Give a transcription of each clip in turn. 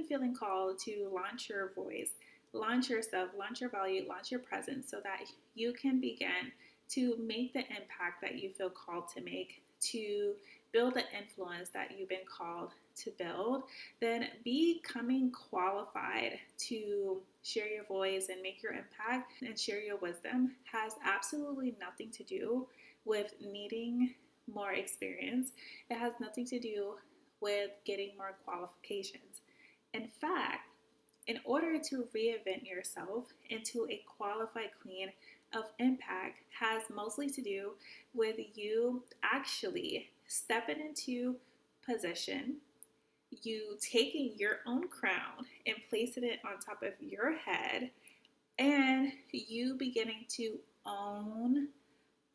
feeling called to launch your voice, launch yourself, launch your value, launch your presence so that you can begin to make the impact that you feel called to make, to build the influence that you've been called to build, then becoming qualified to share your voice and make your impact and share your wisdom has absolutely nothing to do with needing more experience. It has nothing to do with getting more qualifications. In fact, in order to reinvent yourself into a qualified queen of impact has mostly to do with you actually stepping into position, you taking your own crown and placing it on top of your head, and you beginning to own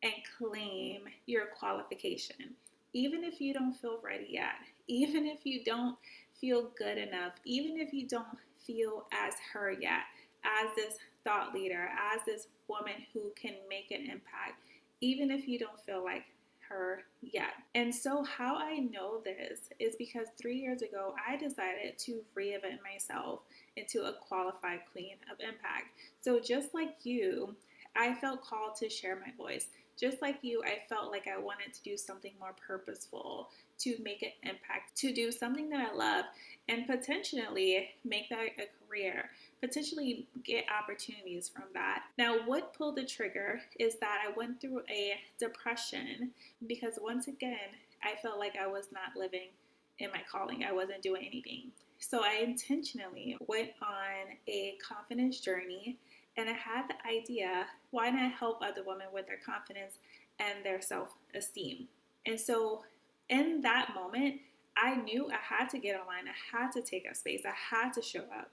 and claim your qualification. Even if you don't feel ready yet, even if you don't feel good enough, even if you don't feel as her yet, as this thought leader, as this woman who can make an impact, even if you don't feel like her yet. And so how I know this is because 3 years ago, I decided to reinvent myself into a qualified queen of impact. So just like you, I felt called to share my voice. Just like you, I felt like I wanted to do something more purposeful, to make an impact, to do something that I love, and potentially make that a career, potentially get opportunities from that. Now, what pulled the trigger is that I went through a depression because once again, I felt like I was not living in my calling. I wasn't doing anything. So I intentionally went on a confidence journey, and I had the idea, why not help other women with their confidence and their self-esteem? And so in that moment, I knew I had to get online. I had to take up space. I had to show up.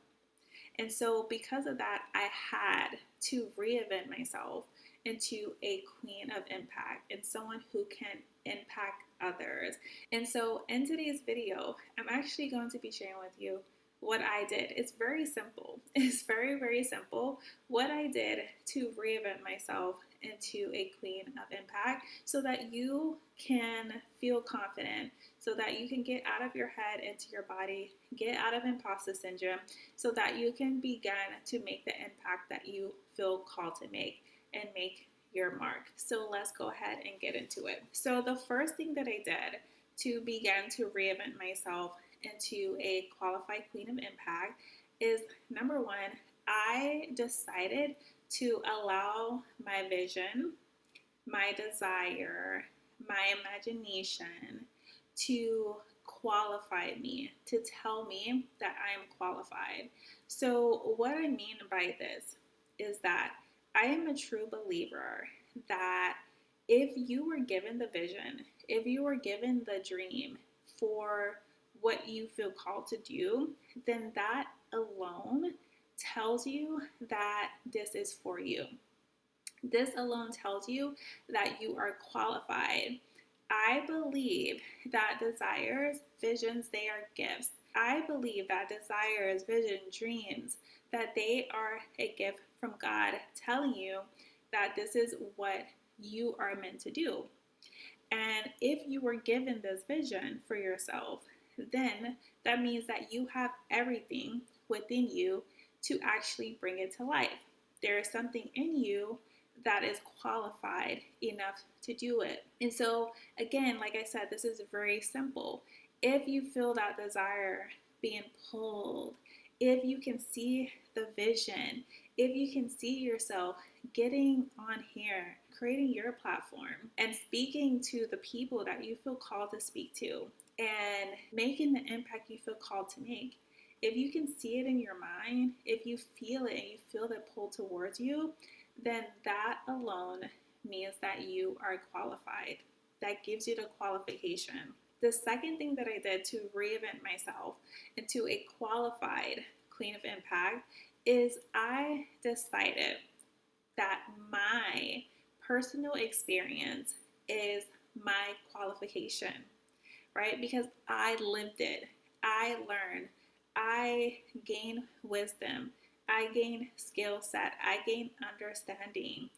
And so because of that, I had to reinvent myself into a queen of impact and someone who can impact others. And so in today's video, I'm actually going to be sharing with you what I did. It's very simple. It's very, very simple what I did to reinvent myself into a queen of impact so that you can feel confident, so that you can get out of your head into your body, get out of imposter syndrome, so that you can begin to make the impact that you feel called to make and make your mark. So let's go ahead and get into it. So the first thing that I did to begin to reinvent myself into a qualified queen of impact is, number one, I decided to allow my vision, my desire, my imagination to qualify me, to tell me that I am qualified. So what I mean by this is that I am a true believer that if you were given the vision, if you were given the dream for what you feel called to do, then that alone tells you that this is for you. This alone tells you that you are qualified. I believe that desires, visions, they are gifts. I believe that desires, vision, dreams, that they are a gift from God telling you that this is what you are meant to do. And if you were given this vision for yourself, then that means that you have everything within you to actually bring it to life. There is something in you that is qualified enough to do it. And so, again, like I said, this is very simple. If you feel that desire being pulled, if you can see the vision, if you can see yourself getting on here, creating your platform and speaking to the people that you feel called to speak to and making the impact you feel called to make, if you can see it in your mind, if you feel it and you feel the pull towards you, then that alone means that you are qualified. That gives you the qualification. The second thing that I did to reinvent myself into a qualified queen of impact is I decided that my personal experience is my qualification, right? Because I lived it. I learned. I gained wisdom. I gained skill set. I gained understanding.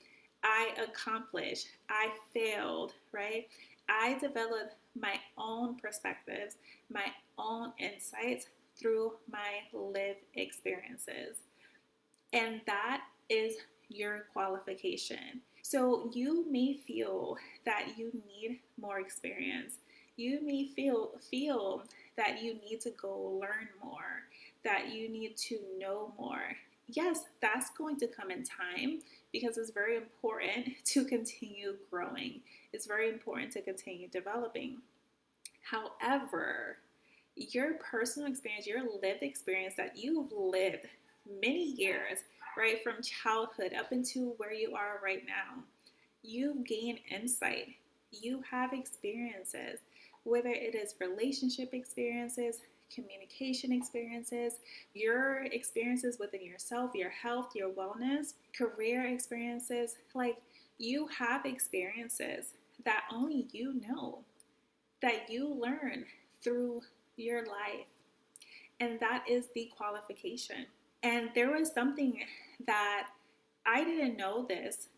I accomplished. I failed, right? I developed my own perspectives, my own insights through my lived experiences. And that is your qualification. So you may feel that you need more experience. You may feel that you need to go learn more, that you need to know more. Yes, that's going to come in time because it's very important to continue growing. It's very important to continue developing. However, your personal experience, your lived experience that you've lived many years, right, from childhood up into where you are right now, you gain insight. You have experiences, whether it is relationship experiences, communication experiences, your experiences within yourself, your health, your wellness, career experiences. Like, you have experiences that only you know, that you learn through your life. And that is the qualification. And there was something that I didn't know this.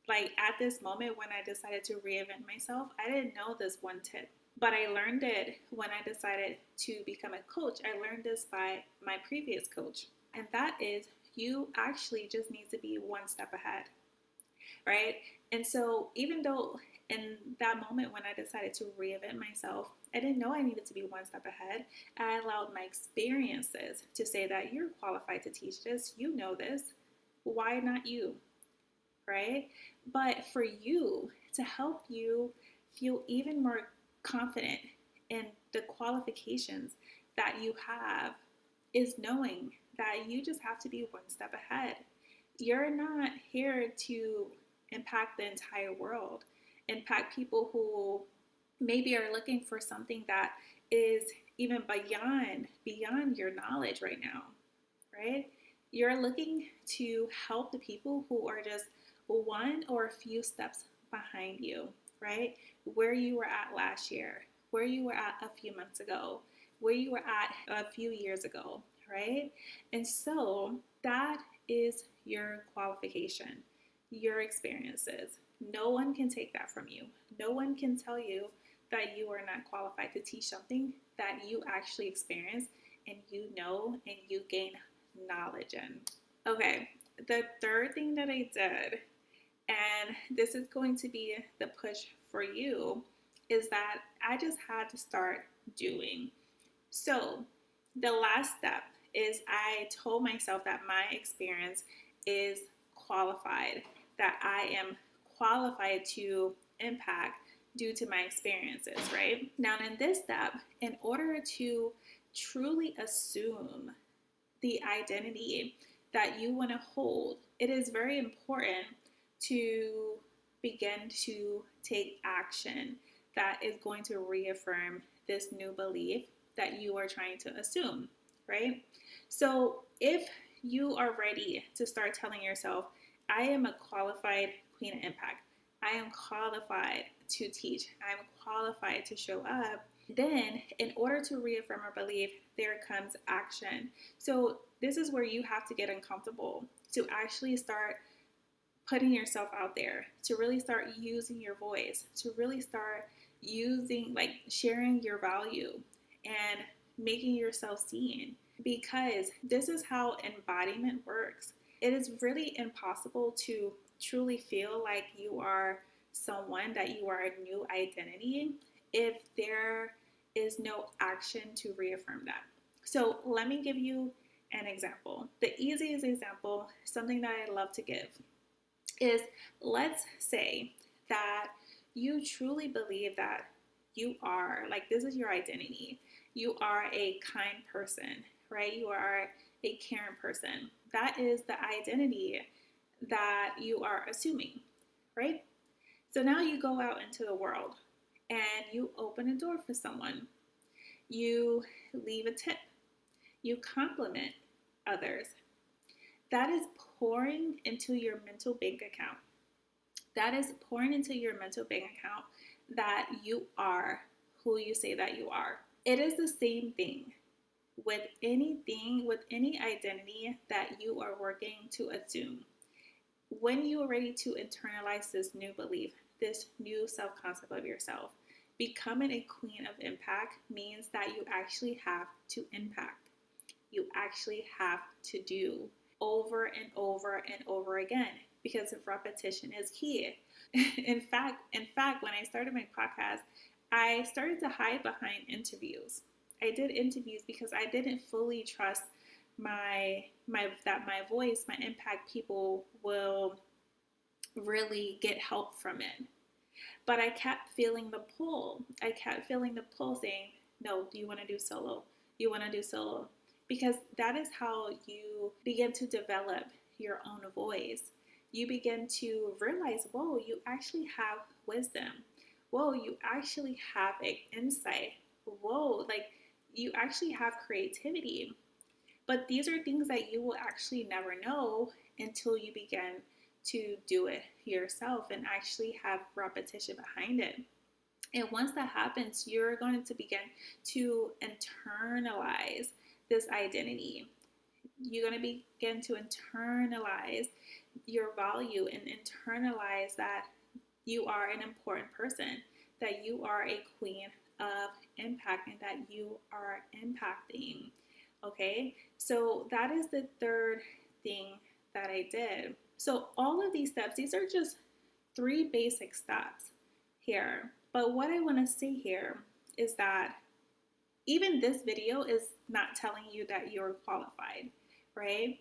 Like, at this moment when I decided to reinvent myself, I didn't know this one tip. But I learned it when I decided to become a coach. I learned this by my previous coach. And that is, you actually just need to be one step ahead, right? And so even though in that moment when I decided to reinvent myself, I didn't know I needed to be one step ahead. I allowed my experiences to say that you're qualified to teach this. You know this. Why not you? Right? But for you, to help you feel even more confident in the qualifications that you have, is knowing that you just have to be one step ahead. You're not here to impact the entire world, impact people who maybe are looking for something that is even beyond your knowledge right now, right? You're looking to help the people who are just one or a few steps behind you, right? Where you were at last year, where you were at a few months ago, where you were at a few years ago, right? And so that is your qualification, your experiences. No one can take that from you. No one can tell you that you are not qualified to teach something that you actually experience and you know and you gain knowledge in. Okay, the third thing that I did, and this is going to be the push for you, is that I just had to start doing. So the last step is I told myself that my experience is qualified, that I am qualified to impact due to my experiences, right? Now, in this step, in order to truly assume the identity that you want to hold, it is very important to begin to take action that is going to reaffirm this new belief that you are trying to assume, right? So if you are ready to start telling yourself, I am a qualified queen of impact, I am qualified to teach, I'm qualified to show up, then in order to reaffirm or believe, there comes action. So this is where you have to get uncomfortable to actually start putting yourself out there, to really start using your voice, to really start using, like, sharing your value and making yourself seen, because this is how embodiment works. It is really impossible to truly feel like you are someone, that you are a new identity, if there is no action to reaffirm that. So let me give you an example. The easiest example, something that I love to give, is, let's say that you truly believe that you are, like, this is your identity. You are a kind person, right? You are a caring person. That is the identity that you are assuming, right? So now you go out into the world and you open a door for someone. You leave a tip. You compliment others. That is pouring into your mental bank account. That is pouring into your mental bank account that you are who you say that you are. It is the same thing with anything, with any identity that you are working to assume. When you are ready to internalize this new belief, this new self-concept of yourself, becoming a queen of impact means that you actually have to impact. actually have to do over and over and over again, because repetition is key. In fact, when I started my podcast, I started to hide behind interviews. I did interviews because I didn't fully trust my voice, my impact, people will really get help from it. But I kept feeling the pull. I kept feeling the pull saying, no, do you want to do solo? You want to do solo? Because that is how you begin to develop your own voice. You begin to realize, whoa, you actually have wisdom. Whoa, you actually have an insight. Whoa, like you actually have creativity. But these are things that you will actually never know until you begin to do it yourself and actually have repetition behind it. And once that happens, you're going to begin to internalize this identity. You're going to begin to internalize your value and internalize that you are an important person, that you are a queen of impact, and that you are impacting. Okay, so that is the third thing that I did. So all of these steps, these are just 3 basic steps here. But what I want to say here is that even this video is not telling you that you're qualified, right?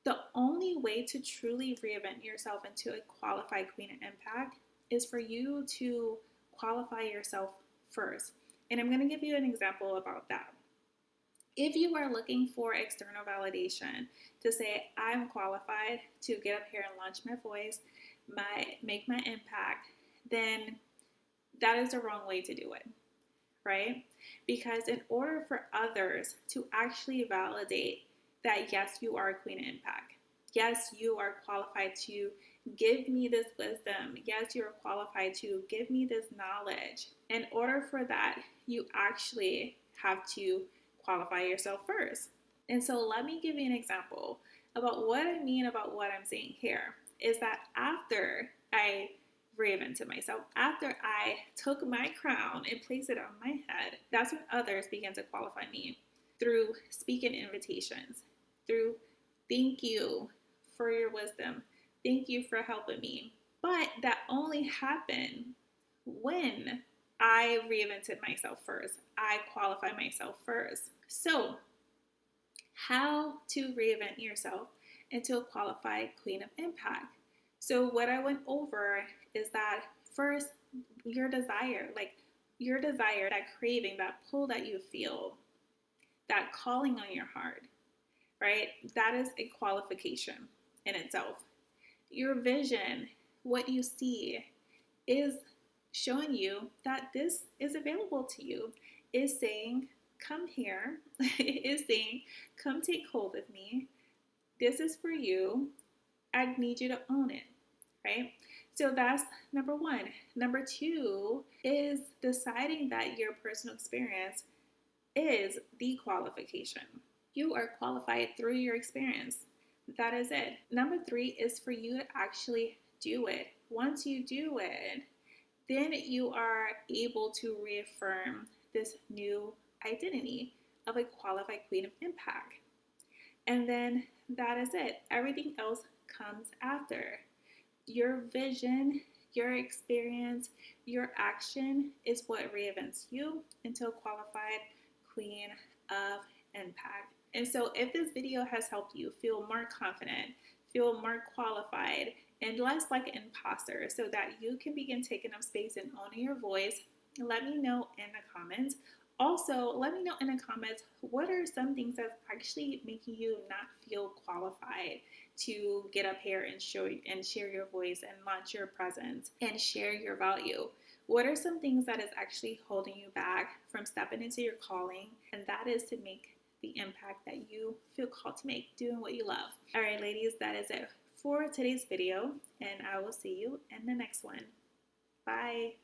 The only way to truly reinvent yourself into a qualified queen of impact is for you to qualify yourself first. And I'm going to give you an example about that. If you are looking for external validation to say, I'm qualified to get up here and launch my voice, make my impact, then that is the wrong way to do it, right? Because in order for others to actually validate that, yes, you are a queen of impact, yes, you are qualified to give me this wisdom, yes, you are qualified to give me this knowledge, in order for that, you actually have to qualify yourself first. And so let me give you an example about what I mean about what I'm saying here is that after I reinvented myself, after I took my crown and placed it on my head, that's when others began to qualify me through speaking invitations, through thank you for your wisdom, thank you for helping me. But that only happened when I reinvented myself first. I qualify myself first. So, how to reinvent yourself into a qualified queen of impact? So, what I went over is that first, your desire, that craving, that pull that you feel, that calling on your heart, right? That is a qualification in itself. Your vision, what you see, is showing you that this is available to you, is saying, come here, is saying, come take hold of me. This is for you. I need you to own it, right? So that's number 1. Number 2 is deciding that your personal experience is the qualification. You are qualified through your experience. That is it. Number 3 is for you to actually do it. Once you do it, then you are able to reaffirm this new identity of a qualified queen of impact. And then that is it. Everything else comes after. Your vision, your experience, your action is what reinvents you into a qualified queen of impact. And so if this video has helped you feel more confident, feel more qualified, and less like an imposter so that you can begin taking up space and owning your voice, let me know in the comments. Also, let me know in the comments, what are some things that's actually making you not feel qualified to get up here and share your voice and launch your presence and share your value? What are some things that is actually holding you back from stepping into your calling? And that is to make the impact that you feel called to make, doing what you love. All right, ladies, that is it for today's video, and I will see you in the next one. Bye.